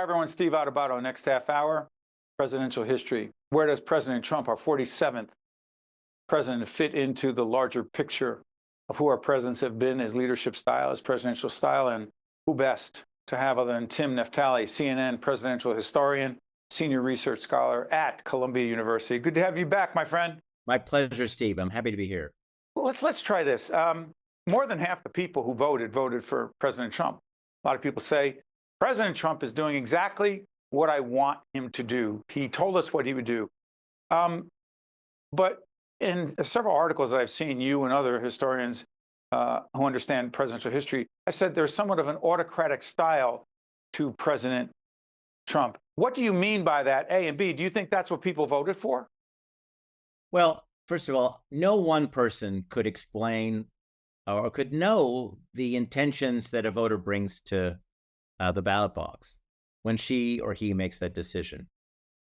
everyone. Steve Adubato, next half hour, presidential history. Where does President Trump, our 47th president, fit into the larger picture of who our presidents have been, his leadership style, his presidential style, and who best to have other than Tim Naftali, CNN presidential historian, senior research scholar at Columbia University. Good to have you back, my friend. My pleasure, Steve. I'm happy to be here. Well, let's try this. More than half the people who voted for President Trump. A lot of people say, President Trump is doing exactly what I want him to do. He told us what he would do. But in several articles that I've seen, you and other historians who understand presidential history, have said there's somewhat of an autocratic style to President Trump. What do you mean by that, A? And B, do you think that's what people voted for? Well, first of all, no one person could explain or could know the intentions that a voter brings to the ballot box when she or he makes that decision.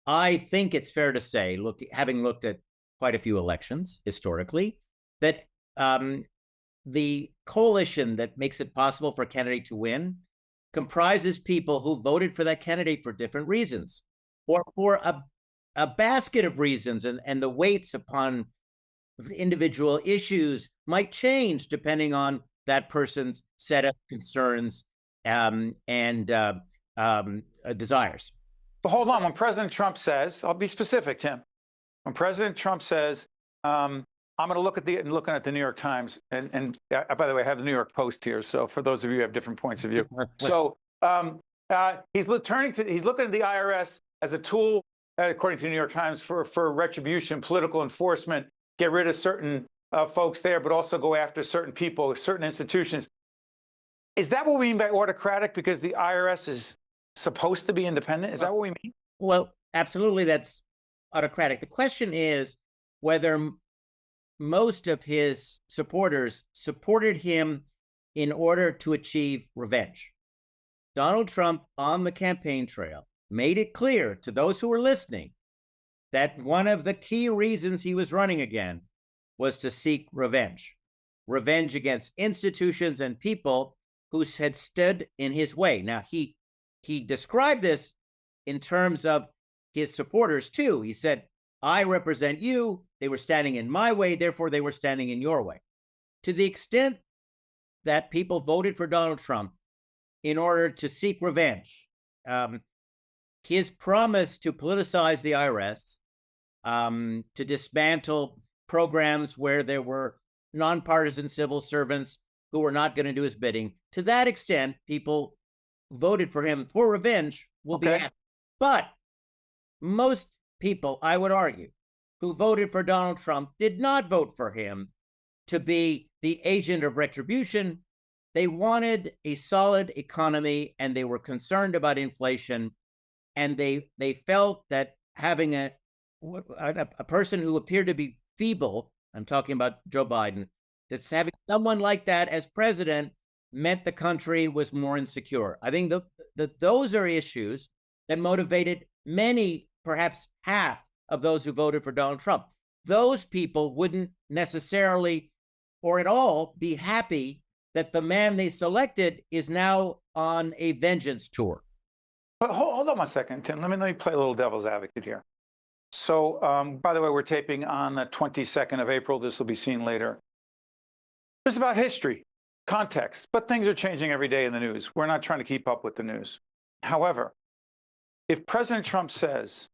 I think it's fair to say, having looked at quite a few elections historically, that the coalition that makes it possible for a candidate to win comprises people who voted for that candidate for different reasons, or for a basket of reasons, and the weights upon individual issues might change depending on that person's set of concerns and desires. But hold on, when President Trump says, I'll be specific, Tim. When President Trump says, I'm going to look at looking at the New York Times, and by the way, I have the New York Post here. So for those of you who have different points of view, so he's looking at the IRS as a tool, according to the New York Times, for retribution, political enforcement, get rid of certain folks there, but also go after certain people, certain institutions. Is that what we mean by autocratic? Because the IRS is supposed to be independent? Is that what we mean? Well, absolutely, that's autocratic. The question is whether most of his supporters supported him in order to achieve revenge. Donald Trump, on the campaign trail, made it clear to those who were listening that one of the key reasons he was running again was to seek revenge. Revenge against institutions and people who had stood in his way. Now, he described this in terms of his supporters, too. He said, I represent you. They were standing in my way, therefore they were standing in your way. To the extent that people voted for Donald Trump in order to seek revenge, his promise to politicize the IRS, to dismantle programs where there were nonpartisan civil servants who were not going to do his bidding, to that extent, people voted for him for revenge will be happy. But most people, I would argue, who voted for Donald Trump did not vote for him to be the agent of retribution. They wanted a solid economy, and they were concerned about inflation, and they felt that having a person who appeared to be feeble, I'm talking about Joe Biden, that's having someone like that as president meant the country was more insecure. I think that those are issues that motivated many, perhaps half of those who voted for Donald Trump. Those people wouldn't necessarily or at all be happy that the man they selected is now on a vengeance tour. But hold on 1 second, Tim. Let me play a little devil's advocate here. So, by the way, we're taping on the 22nd of April. This will be seen later. It's about history, context, but things are changing every day in the news. We're not trying to keep up with the news. However, if President Trump says,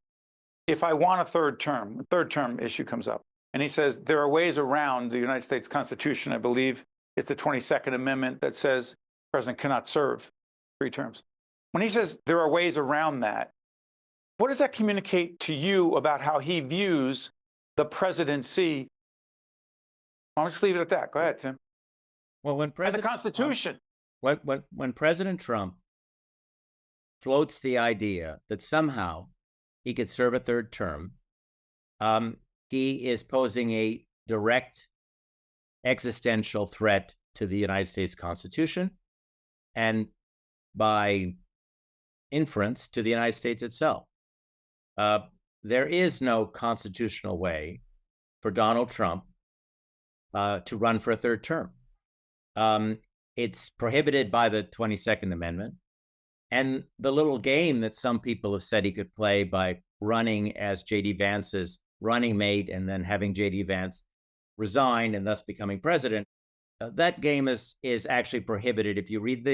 if I want a third term issue comes up, and he says there are ways around the United States Constitution, I believe it's the 22nd Amendment that says the president cannot serve 3 terms. When he says there are ways around that, what does that communicate to you about how he views the presidency? I'll just leave it at that. Go ahead, Tim. Well, when the Constitution. When President Trump floats the idea that somehow he could serve a 3rd term, he is posing a direct existential threat to the United States Constitution, and by inference to the United States itself. There is no constitutional way for Donald Trump to run for a 3rd term. It's prohibited by the 22nd Amendment. And the little game that some people have said he could play by running as J.D. Vance's running mate and then having J.D. Vance resign and thus becoming president, that game is actually prohibited if you read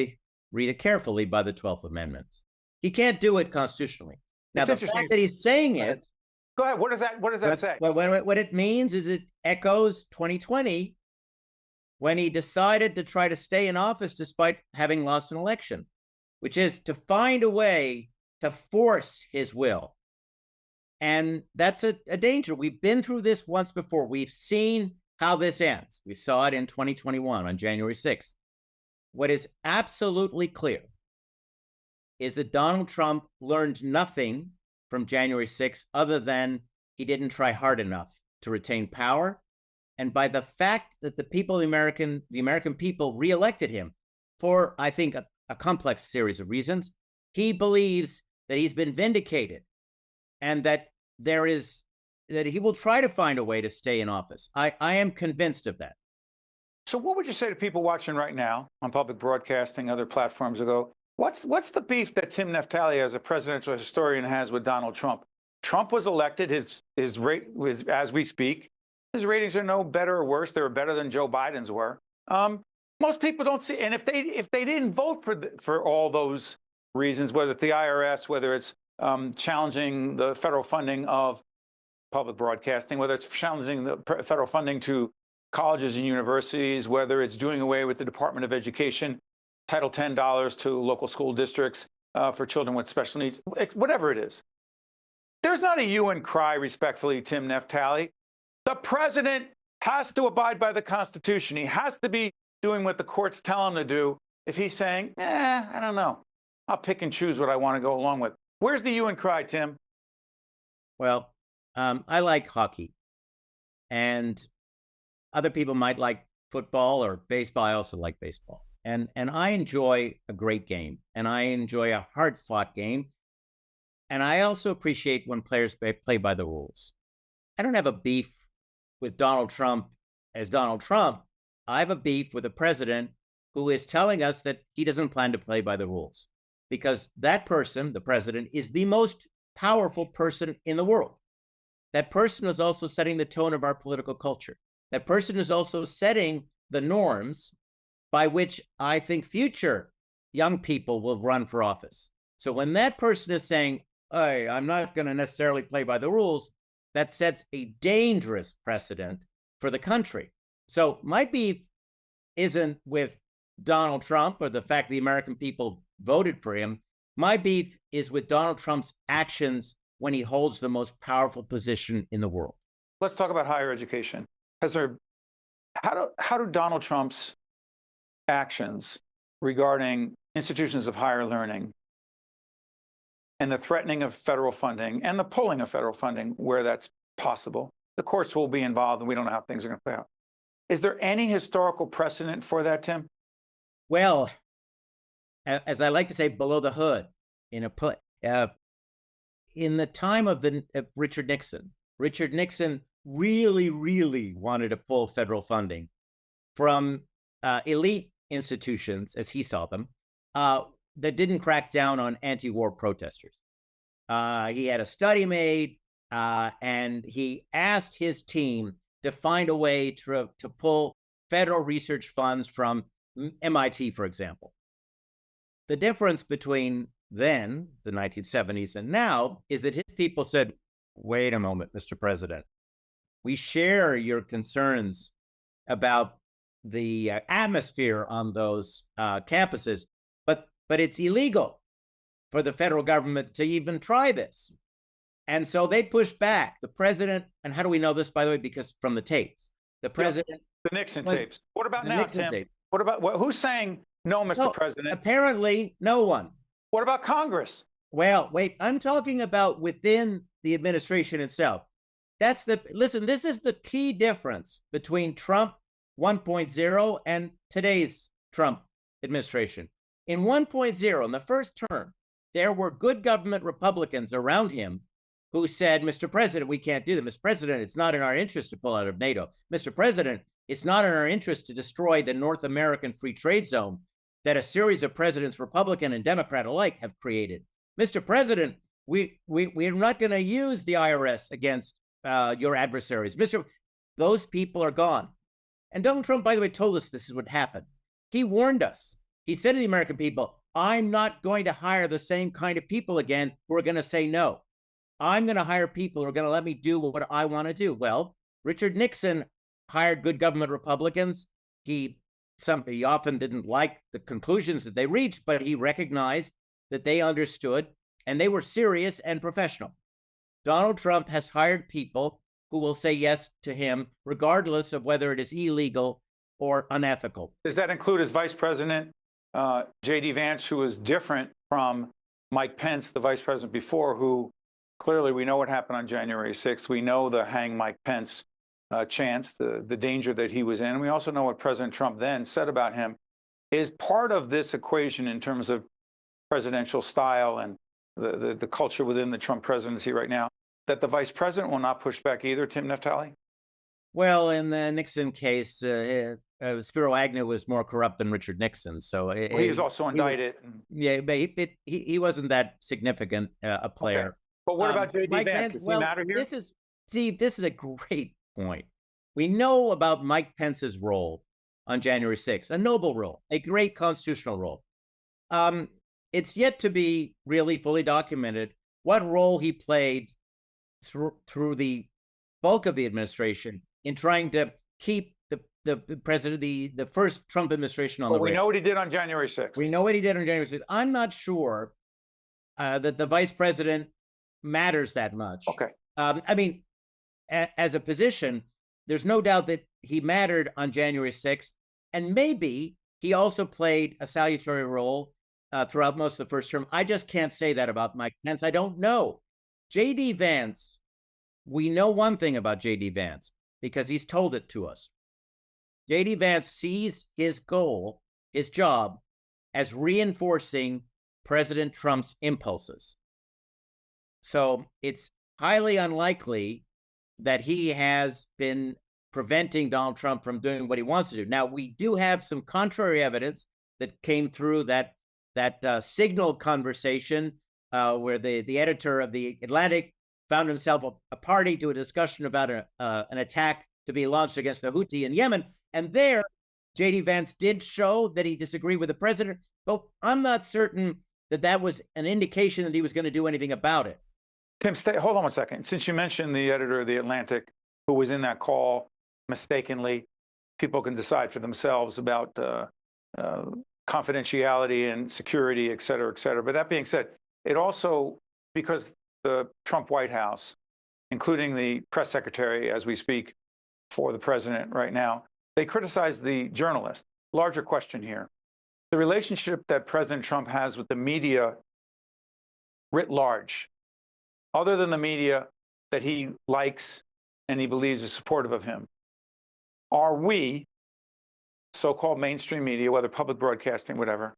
it carefully by the 12th Amendment. He can't do it constitutionally. Now, the fact that he's saying it. Go ahead. What does that say? What it means is it echoes 2020 when he decided to try to stay in office despite having lost an election, which is to find a way to force his will. And that's a danger. We've been through this once before. We've seen how this ends. We saw it in 2021 on January 6th. What is absolutely clear is that Donald Trump learned nothing from January 6th other than he didn't try hard enough to retain power. And by the fact that the American people reelected him for, I think, a complex series of reasons, he believes that he's been vindicated and that he will try to find a way to stay in office. I am convinced of that. So what would you say to people watching right now on public broadcasting, other platforms ago? What's the beef that Tim Naftali, as a presidential historian, has with Donald Trump? Trump was elected. His rate was, as we speak, his ratings are no better or worse. They were better than Joe Biden's were. Most people don't see, and if they didn't vote for all those reasons, whether it's the IRS, whether it's challenging the federal funding of public broadcasting, whether it's challenging the federal funding to colleges and universities, whether it's doing away with the Department of Education, Title $10 to local school districts for children with special needs, whatever it is. There's not a hue and cry, respectfully, Tim Naftali. The president has to abide by the Constitution. He has to be doing what the courts tell him to do. If he's saying, I don't know, I'll pick and choose what I want to go along with. Where's the hue and cry, Tim? Well, I like hockey, and other people might like football or baseball. I also like baseball, and I enjoy a great game, and I enjoy a hard-fought game, and I also appreciate when players play by the rules. I don't have a beef with Donald Trump as Donald Trump. I have a beef with a president who is telling us that he doesn't plan to play by the rules, because that person, the president, is the most powerful person in the world. That person is also setting the tone of our political culture. That person is also setting the norms by which I think future young people will run for office. So when that person is saying, hey, I'm not going to necessarily play by the rules, that sets a dangerous precedent for the country. So my beef isn't with Donald Trump or the fact the American people voted for him. My beef is with Donald Trump's actions when he holds the most powerful position in the world. Let's talk about higher education. How do Donald Trump's actions regarding institutions of higher learning and the threatening of federal funding and the pulling of federal funding where that's possible, the courts will be involved and we don't know how things are going to play out. Is there any historical precedent for that, Tim? Well, as I like to say, below the hood, in the time of Richard Nixon really, really wanted to pull federal funding from elite institutions, as he saw them, that didn't crack down on anti-war protesters. He had a study made, and he asked his team to find a way to pull federal research funds from MIT, for example. The difference between then, the 1970s, and now is that his people said, wait a moment, Mr. President, we share your concerns about the atmosphere on those campuses, but it's illegal for the federal government to even try this. And so they pushed back. The president, and how do we know this, by the way? Because from the tapes, the president. The Nixon tapes. What about now, Nixon Tim? tape. What about who's saying no, Mr. President? Apparently, no one. What about Congress? Well, wait, I'm talking about within the administration itself. Listen, this is the key difference between Trump 1.0 and today's Trump administration. In 1.0, in the first term, there were good government Republicans around him who said, Mr. President, we can't do that. Mr. President, it's not in our interest to pull out of NATO. Mr. President, it's not in our interest to destroy the North American free trade zone. that a series of presidents, Republican and Democrat alike, have created. Mr. President, we're not going to use the IRS against your adversaries. Those people are gone. And Donald Trump, by the way, told us this is what happened. He warned us. He said to the American people, I'm not going to hire the same kind of people again who are going to say no. I'm going to hire people who are going to let me do what I want to do. Well, Richard Nixon hired good government Republicans. He often didn't like the conclusions that they reached, but he recognized that they understood and they were serious and professional. Donald Trump has hired people who will say yes to him, regardless of whether it is illegal or unethical. Does that include his vice president, J.D. Vance, who was different from Mike Pence, the vice president before, who clearly we know what happened on January 6th. We know the hang Mike Pence chance, the danger that he was in. And we also know what President Trump then said about him. Is part of this equation in terms of presidential style and the culture within the Trump presidency right now, that the vice president will not push back either, Tim Naftali? Well, in the Nixon case, Spiro Agnew was more corrupt than Richard Nixon. So he was also indicted. Yeah, but he wasn't that significant a player. Okay. But what about J.D. Vance? Does he matter here? Steve, this is a great point. We know about Mike Pence's role on January 6th, a noble role, a great constitutional role. It's yet to be really fully documented what role he played through the bulk of the administration in trying to keep the president, the first Trump administration on the we know what he did on January 6th. We know what he did on January 6th. I'm not sure that the vice president matters that much. Okay. I mean, as a position, there's no doubt that he mattered on January 6th. And maybe he also played a salutary role throughout most of the first term. I just can't say that about Mike Pence. I don't know. J.D. Vance, we know one thing about J.D. Vance because he's told it to us. J.D. Vance sees his goal, his job, as reinforcing President Trump's impulses. So it's highly unlikely that he has been preventing Donald Trump from doing what he wants to do. Now, we do have some contrary evidence that came through that Signal conversation where the editor of the Atlantic found himself a party to a discussion about an attack to be launched against the Houthi in Yemen. And there, J.D. Vance did show that he disagreed with the president, but I'm not certain that that was an indication that he was going to do anything about it. Tim, hold on one second. Since you mentioned the editor of the Atlantic who was in that call mistakenly, people can decide for themselves about confidentiality and security, et cetera, et cetera. But that being said, it also, because the Trump White House, including the press secretary as we speak for the president right now, they criticized the journalist. Larger question here. The relationship that President Trump has with the media writ large, other than the media that he likes and he believes is supportive of him, are we, so-called mainstream media, whether public broadcasting, whatever,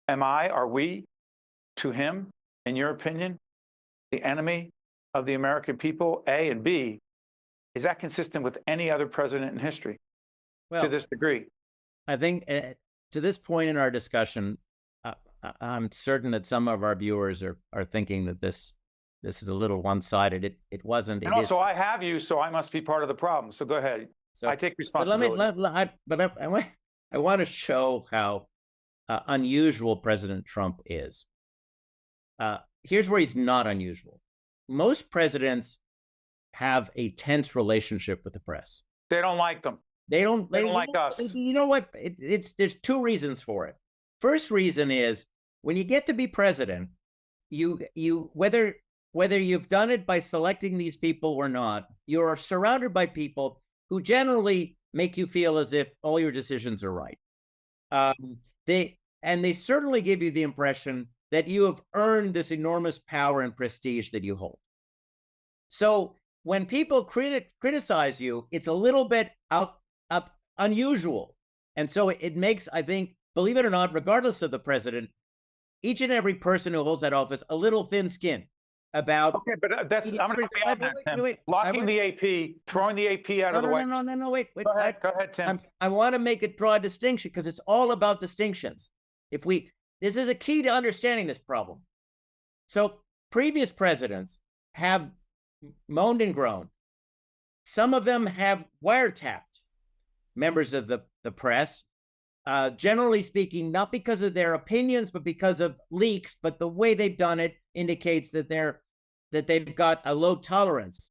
are we, to him, in your opinion, the enemy of the American people, A, and B, is that consistent with any other president in history to this degree? I think to this point in our discussion, I'm certain that some of our viewers are thinking that this is a little one-sided. It wasn't. And also, I have you, so I must be part of the problem. So go ahead. So I take responsibility. I want to show how unusual President Trump is. Here's where he's not unusual. Most presidents have a tense relationship with the press. They don't like them. They don't like us. You know what? There's two reasons for it. First reason is when you get to be president, whether you've done it by selecting these people or not, you're surrounded by people who generally make you feel as if all your decisions are right. They certainly give you the impression that you have earned this enormous power and prestige that you hold. So when people criticize you, it's a little bit unusual. And so it makes, I think, believe it or not, regardless of the president, each and every person who holds that office a little thin-skinned about. Okay, but I'm going to be on that, blocking the AP, throwing the AP out of the way. No, wait. Go ahead, Tim. I want to draw a distinction because it's all about distinctions. This is a key to understanding this problem. So previous presidents have moaned and groaned. Some of them have wiretapped members of the press, generally speaking, not because of their opinions, but because of leaks. But the way they've done it indicates that they've got a low tolerance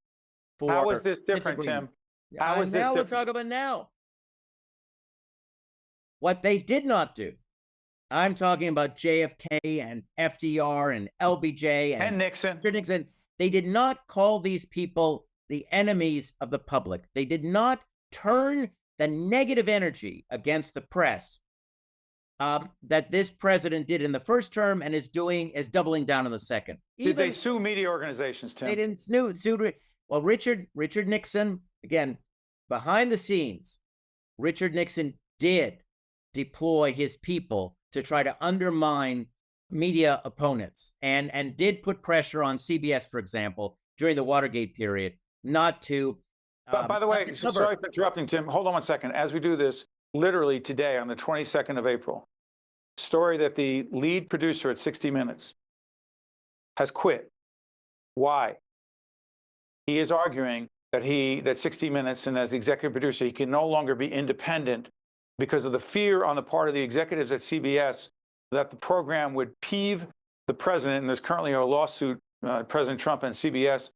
for. How is this different, Tim? How is this now different? We're talking about now. What they did not do, I'm talking about JFK and FDR and LBJ And Nixon. Nixon. They did not call these people the enemies of the public. They did not turn the negative energy against the press that this president did in the first term and is doubling down in the second. Did they sue media organizations, Tim? They didn't sue. Well, Richard Nixon, again, behind the scenes, Richard Nixon did deploy his people to try to undermine media opponents and did put pressure on CBS, for example, during the Watergate period, not to. By the way, sorry for interrupting, Tim. Hold on one second. As we do this, literally today on the 22nd of April, story that the lead producer at 60 Minutes has quit. Why? He is arguing that 60 Minutes and as the executive producer, he can no longer be independent because of the fear on the part of the executives at CBS that the program would peeve the president. And there's currently a lawsuit, President Trump and CBS,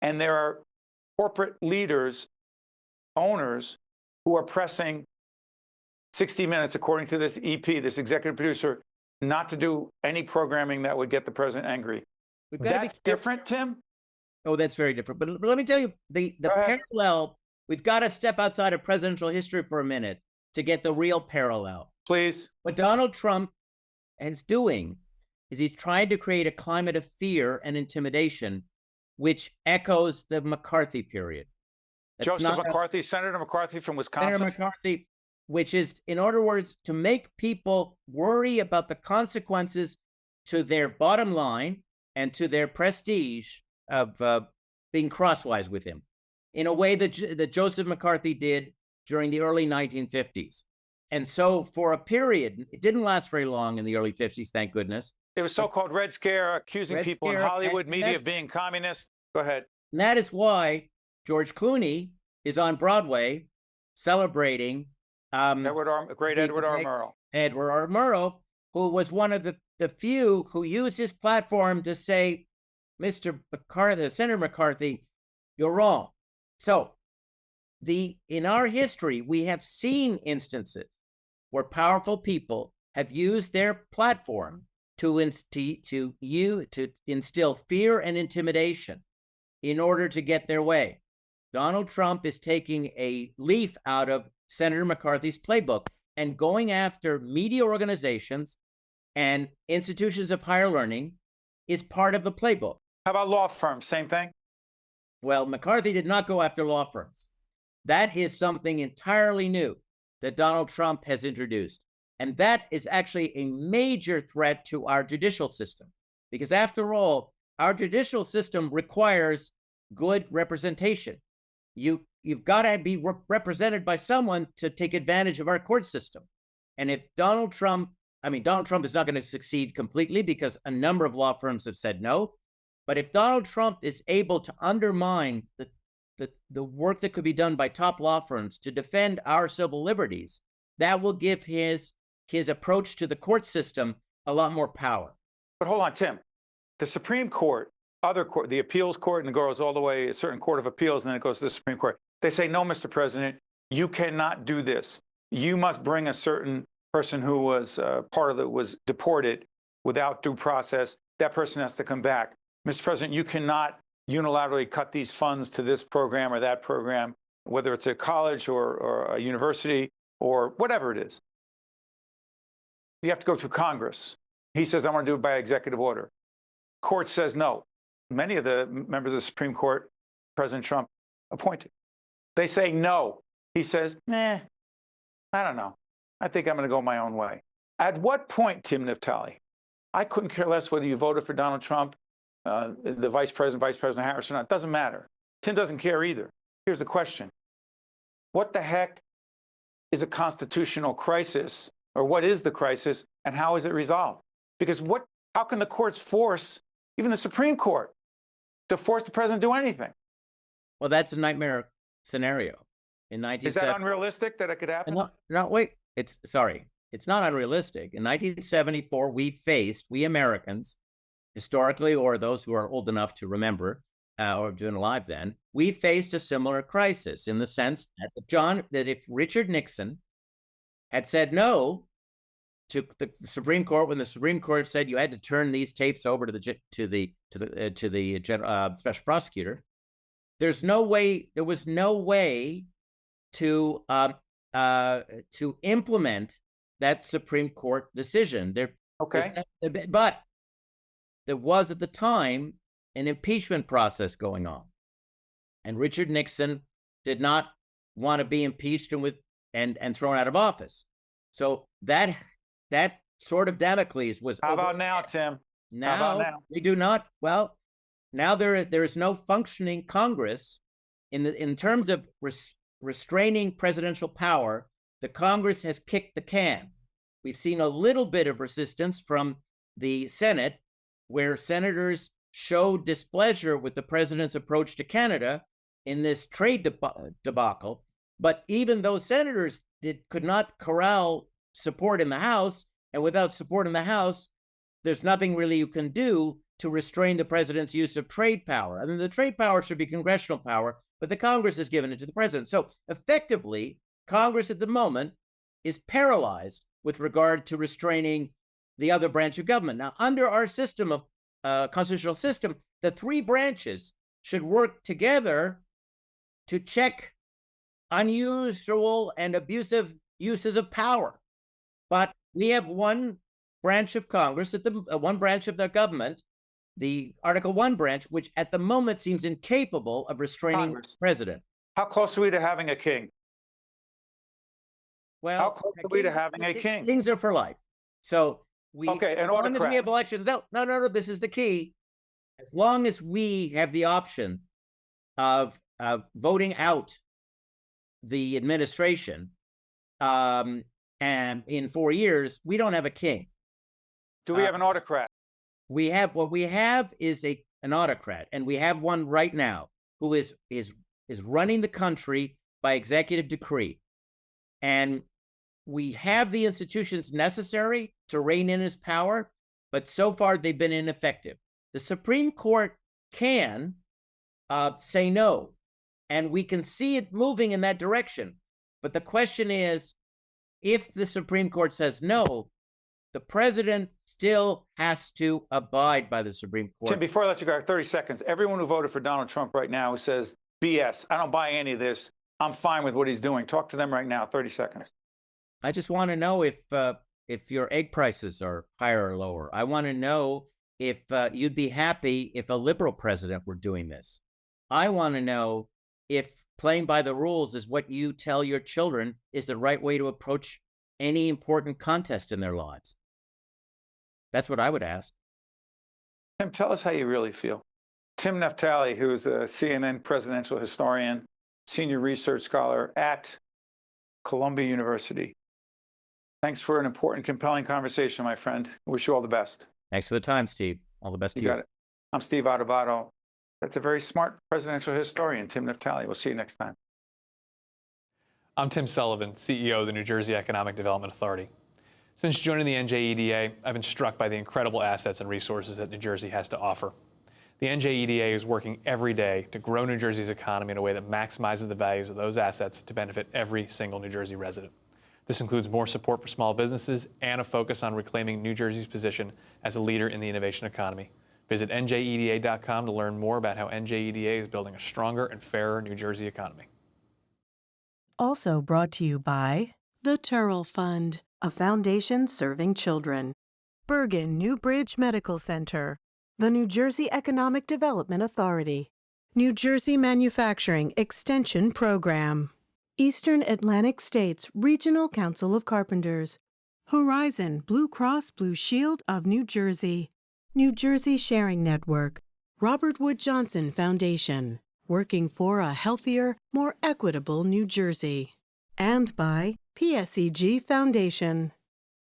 and there are corporate leaders, owners, who are pressing 60 Minutes, according to this EP, this executive producer, not to do any programming that would get the president angry. That's different, Tim? Oh, that's very different. But let me tell you, the parallel, we've got to step outside of presidential history for a minute to get the real parallel. Please. What Donald Trump is doing is he's trying to create a climate of fear and intimidation, which echoes the McCarthy period. Senator McCarthy from Wisconsin. Senator McCarthy, which is, in other words, to make people worry about the consequences to their bottom line and to their prestige of being crosswise with him, in a way that Joseph McCarthy did during the early 1950s. And so for a period, it didn't last very long in the early 50s, thank goodness. It was so-called Red Scare, accusing people in Hollywood media of being communist. Go ahead. And that is why George Clooney is on Broadway celebrating Edward R. Murrow. Edward R. Murrow, who was one of the few who used his platform to say, Mr. McCarthy, Senator McCarthy, you're wrong. So in our history, we have seen instances where powerful people have used their platform to instill fear and intimidation in order to get their way. Donald Trump is taking a leaf out of Senator McCarthy's playbook and going after media organizations and institutions of higher learning is part of the playbook. How about law firms? Same thing? Well, McCarthy did not go after law firms. That is something entirely new that Donald Trump has introduced. And that is actually a major threat to our judicial system. Because after all, our judicial system requires good representation. You've got to be represented by someone to take advantage of our court system. And if Donald Trump is not going to succeed completely because a number of law firms have said no. But if Donald Trump is able to undermine the work that could be done by top law firms to defend our civil liberties, that will give his approach to the court system a lot more power. But hold on, Tim. The Supreme Court, other court, the appeals court, and it goes all the way a certain court of appeals, and then it goes to the Supreme Court. They say, no, Mr. President, you cannot do this. You must bring a certain person who was was deported without due process. That person has to come back. Mr. President, you cannot unilaterally cut these funds to this program or that program, whether it's a college or a university or whatever it is. You have to go to Congress. He says, I want to do it by executive order. Court says no. Many of the members of the Supreme Court, President Trump appointed. They say no. He says, I don't know. I think I'm going to go my own way. At what point, Tim Naftali, I couldn't care less whether you voted for Donald Trump, the Vice President Harris or not. It doesn't matter. Tim doesn't care either. Here's the question. What the heck is a constitutional crisis or what is the crisis, and how is it resolved? Because how can the courts force, even the Supreme Court, to force the president to do anything? Well, that's a nightmare scenario. In Is that unrealistic that it could happen? No, wait. It's not unrealistic. In 1974, we Americans, historically, or those who are old enough to remember or have been alive then, we faced a similar crisis in the sense that if Richard Nixon had said no to the Supreme Court when the Supreme Court said you had to turn these tapes over to the special prosecutor, there was no way to implement that Supreme Court decision. But there was at the time an impeachment process going on, and Richard Nixon did not want to be impeached and thrown out of office. So that sort of Damocles was. How about now, Tim? Now we do not. Well, now there is no functioning Congress in terms of restraining presidential power. The Congress has kicked the can. We've seen a little bit of resistance from the Senate, where senators showed displeasure with the president's approach to Canada in this trade debacle. But even those senators could not corral support in the House, and without support in the House, there's nothing really you can do to restrain the president's use of trade power. I mean, the trade power should be congressional power, but the Congress has given it to the president. So effectively, Congress at the moment is paralyzed with regard to restraining the other branch of government. Now, under our system of constitutional system, the three branches should work together to check unusual and abusive uses of power. But we have one branch of Congress, one branch of the government, the Article 1 branch, which at the moment seems incapable of restraining the president. How close are we to having a king? Well, how close are we to having a king? Kings are for life. So as long as we have elections, no, this is the key. As long as we have the option of voting out the administration, and in 4 years, we don't have a king. Do we have an autocrat? What we have is an autocrat, and we have one right now who is running the country by executive decree. And we have the institutions necessary to rein in his power, but so far they've been ineffective. The Supreme Court can say no, and we can see it moving in that direction. But the question is, if the Supreme Court says no, the president still has to abide by the Supreme Court. Tim, before I let you go, 30 seconds. Everyone who voted for Donald Trump right now says, BS, I don't buy any of this. I'm fine with what he's doing. Talk to them right now, 30 seconds. I just want to know if your egg prices are higher or lower. I want to know if you'd be happy if a liberal president were doing this. I want to know if playing by the rules is what you tell your children is the right way to approach any important contest in their lives. That's what I would ask. Tim, tell us how you really feel. Tim Naftali, who's a CNN presidential historian, senior research scholar at Columbia University. Thanks for an important, compelling conversation, my friend. I wish you all the best. Thanks for the time, Steve. All the best to you. Got it. I'm Steve Adubato. That's a very smart presidential historian, Tim Naftali. We'll see you next time. I'm Tim Sullivan, CEO of the New Jersey Economic Development Authority. Since joining the NJEDA, I've been struck by the incredible assets and resources that New Jersey has to offer. The NJEDA is working every day to grow New Jersey's economy in a way that maximizes the values of those assets to benefit every single New Jersey resident. This includes more support for small businesses and a focus on reclaiming New Jersey's position as a leader in the innovation economy. Visit njeda.com to learn more about how NJEDA is building a stronger and fairer New Jersey economy. Also brought to you by the Turrell Fund, a foundation serving children. Bergen New Bridge Medical Center. The New Jersey Economic Development Authority. New Jersey Manufacturing Extension Program. Eastern Atlantic States Regional Council of Carpenters. Horizon Blue Cross Blue Shield of New Jersey. New Jersey Sharing Network. Robert Wood Johnson Foundation. Working for a healthier, more equitable New Jersey. And by PSEG Foundation.